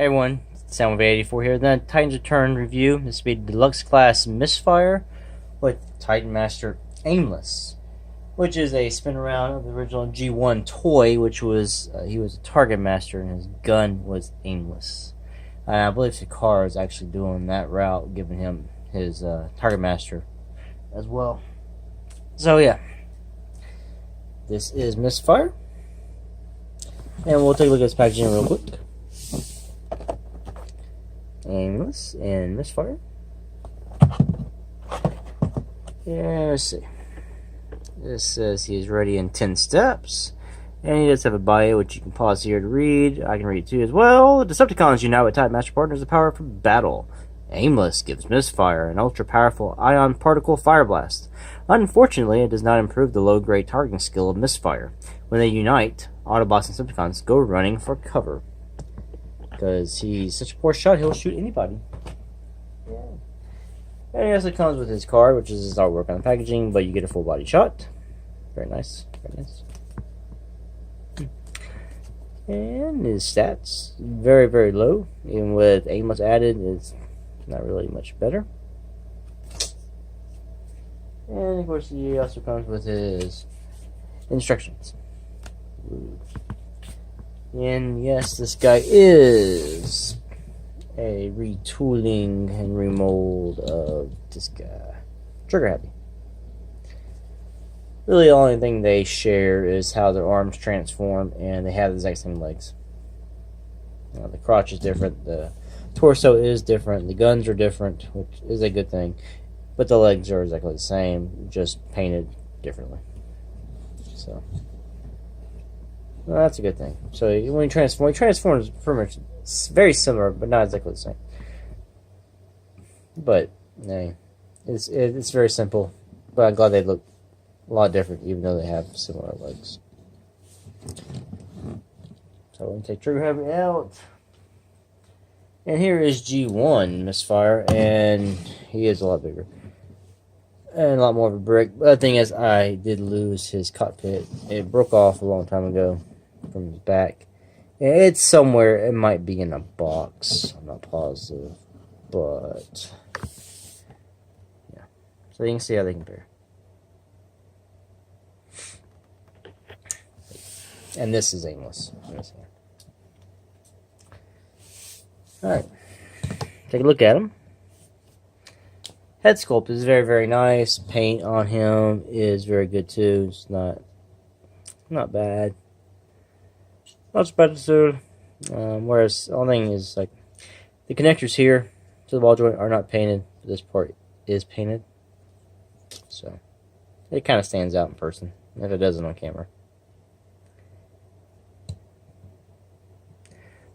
Hey everyone, Soundwave84 here. The Titans Return review. This will be Deluxe Class Misfire with Titan Master Aimless, which is a spin around of the original G1 toy, which was he was a target master and his gun was aimless. I believe Sakar is actually doing that route, giving him his target master as well. So yeah, this is Misfire, and we'll take a look at this packaging real quick. Aimless and Misfire. Yeah, let's see. This says he is ready in 10 steps. And he does have a bio, which you can pause here to read. I can read it too as well. Decepticons unite with Titan Master Partners the power for battle. Aimless gives Misfire an ultra-powerful ion particle fire blast. Unfortunately, it does not improve the low-grade targeting skill of Misfire. When they unite, Autobots and Decepticons go running for cover. Because he's such a poor shot, he'll shoot anybody. Yeah. And he also comes with his card, which is his artwork on the packaging, but you get a full body shot. Very nice. Very nice. And his stats, very, very low. Even with Aimless added, it's not really much better. And of course, he also comes with his instructions. Ooh. And yes, this guy is a retooling and remold of this guy. Trigger happy. Really, the only thing they share is how their arms transform, and they have the exact same legs. The crotch is different, the torso is different, the guns are different, which is a good thing. But the legs are exactly the same, just painted differently. So. Well, that's a good thing. So when he transforms pretty much very similar, but not exactly the same. But hey, it's very simple. But I'm glad they look a lot different, even though they have similar legs. So we can take Trigger Happy out. And here is G1 Misfire, and he is a lot bigger. And a lot more of a brick. But the thing is, I did lose his cockpit. It broke off a long time ago from his back. And it's somewhere. It might be in a box. I'm not positive. But yeah. So you can see how they compare. And this is Aimless. Alright. Take a look at him. Head sculpt is very, very nice. Paint on him is very good too. It's not bad. Not so bad too. Whereas the only thing is like the connectors here to the ball joint are not painted. This part is painted, so it kind of stands out in person if it doesn't on camera.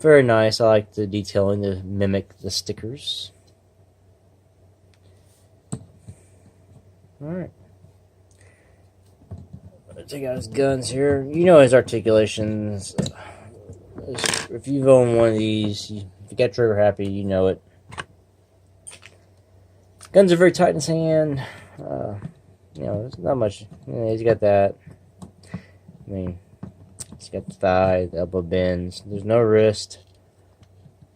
Very nice. I like the detailing to mimic the stickers. Alright. Take out his guns here. You know his articulations. If you've owned one of these, if you got Trigger Happy, you know it. Guns are very tight in his hand. You know, there's not much. You know, he's got that. I mean, he's got the thigh, the elbow bends. There's no wrist.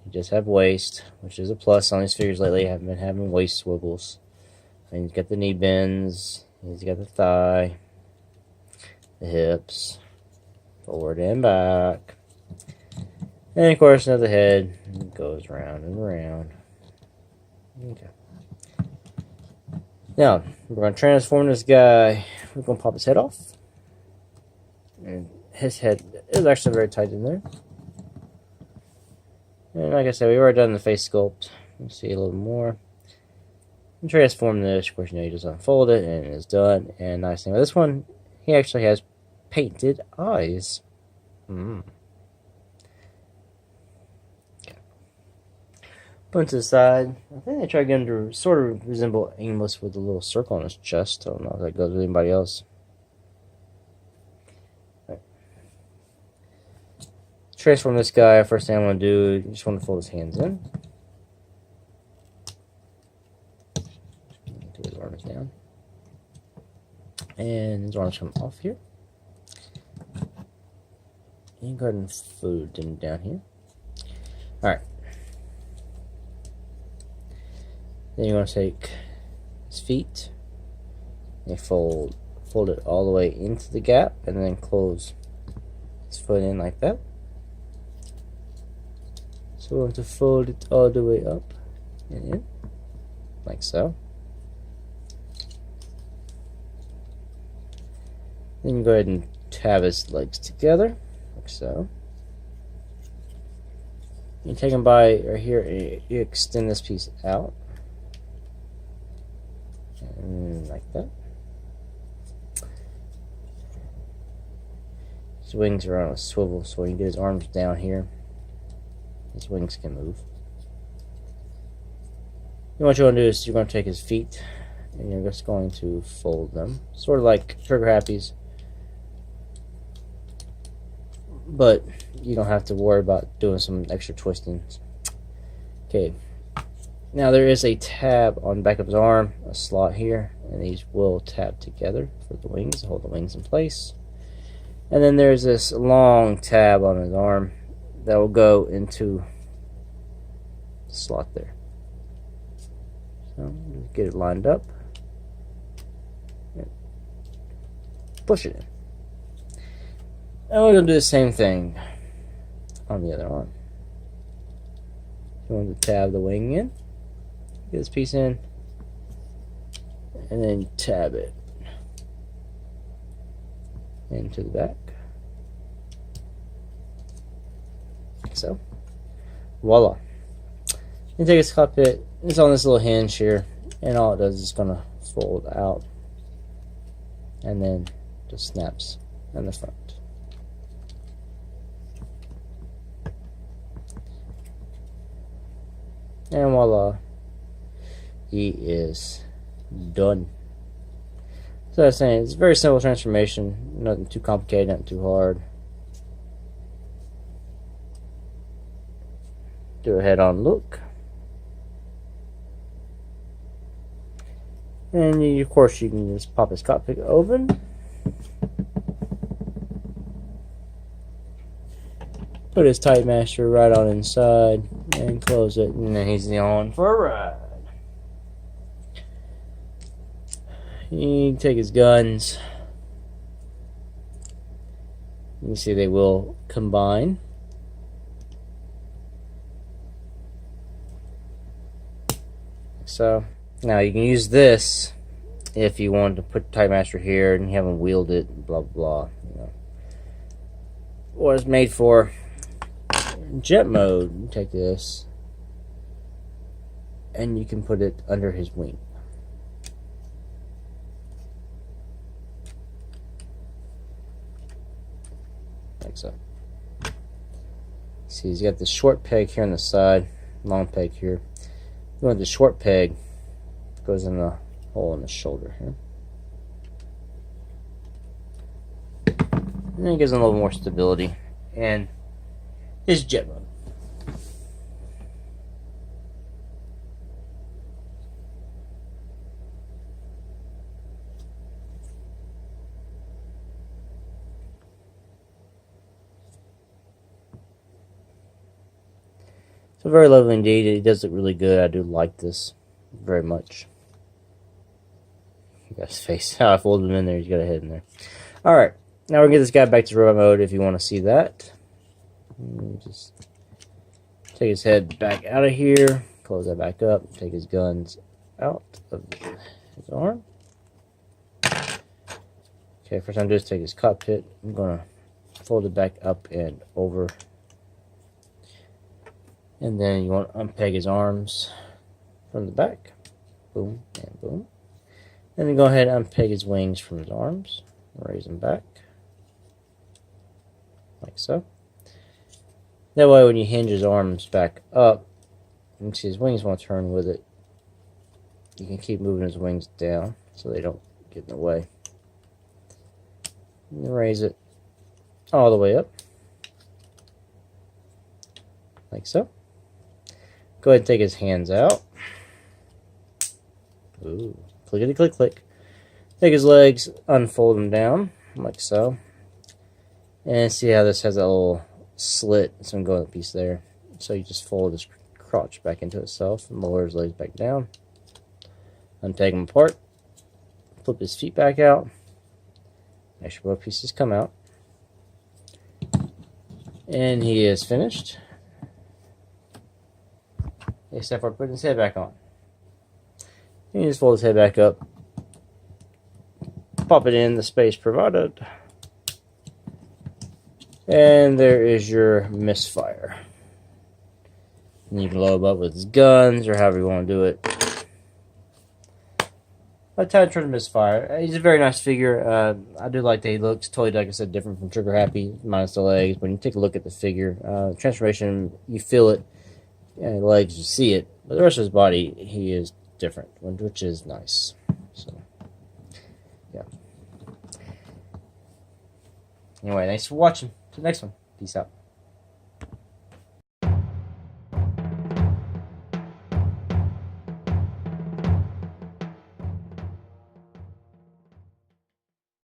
You just have waist, which is a plus on these figures lately. I haven't been having waist swivels. And he's got the knee bends, he's got the thigh, the hips, forward and back. And of course, now the head goes round and round. Okay. Now, we're going to transform this guy. We're going to pop his head off. And his head is actually very tight in there. And like I said, we've already done the face sculpt. Let's see a little more. And transform this. Of course, you know, you just unfold it and it's done. And nice thing with this one, he actually has painted eyes. Okay. Put him to the side. I think I tried getting him to sort of resemble Aimless with a little circle on his chest. I don't know if that goes with anybody else. Right. Transform this guy. First thing I'm going to do, you just want to fold his hands in. His arms down, and his arms come off here, and go ahead and fold him down here. Alright, Then you're going to take his feet and fold it all the way into the gap, and then close his foot in like that. So we're going to fold it all the way up and in, like so. Then you go ahead and tab his legs together, like so. You take them by right here, and you extend this piece out, and like that. His wings are on a swivel, so when you get his arms down here, his wings can move. And what you want to do is you're going to take his feet, and you're just going to fold them, sort of like trigger happies. But you don't have to worry about doing some extra twisting. Okay, now there is a tab on the back of his arm, a slot here, and these will tab together for the wings to hold the wings in place. And then there's this long tab on his arm that will go into the slot there. So get it lined up, push it in. And we're going to do the same thing on the other arm. Going to tab the wing in, get this piece in, and then tab it into the back, like so. Voila. You take his cockpit, it's on this little hinge here, and all it does is going to fold out and then just snaps in the front. And voila, he is done. So I was saying, it's a very simple transformation, nothing too complicated, nothing too hard. Do a head-on look. And of course you can just pop his cockpit open. Put his Titan Master right on inside and close it, and then he's on for a ride. You can take his guns. You can see they will combine. So now you can use this if you want to put Titan Master here and you haven't wheeled it, blah blah. You know what it's made for. Jet mode, you take this and you can put it under his wing. Like so. See, he's got the short peg here on the side, long peg here. You want the short peg, goes in the hole in the shoulder here. And then it gives him a little more stability. And his jet mode. So very lovely indeed. It does look really good. I do like this very much. You got his face. How I folded him in there. He's got a head in there. Alright. Now we're going to get this guy back to robot mode if you want to see that. Just take his head back out of here, close that back up, take his guns out of his arm. Okay, first I'm just take his cockpit. I'm gonna fold it back up and over, and then you want to unpeg his arms from the back. Boom and boom, and then go ahead and unpeg his wings from his arms. Raise them back like so. That way when you hinge his arms back up, you can see his wings won't turn with it. You can keep moving his wings down so they don't get in the way. And then raise it all the way up. Like so. Go ahead and take his hands out. Ooh, clickety click click. Take his legs, unfold them down, like so. And see how this has a little slit, some going piece there. So you just fold his crotch back into itself and lower his legs back down. Untake him apart. Flip his feet back out. Make sure both pieces come out. And he is finished. Except for putting his head back on. And you just fold his head back up. Pop it in the space provided. And there is your Misfire. And you can load him up with his guns or however you want to do it. Titans Return MISFIRE. He's a very nice figure. I do like that he looks totally, like I said, different from Trigger Happy, minus the legs. When you take a look at the figure, transformation, you feel it. Yeah, the legs, you see it. But the rest of his body, he is different, which is nice. So, yeah. Anyway, thanks for watching. To the next one. Peace out.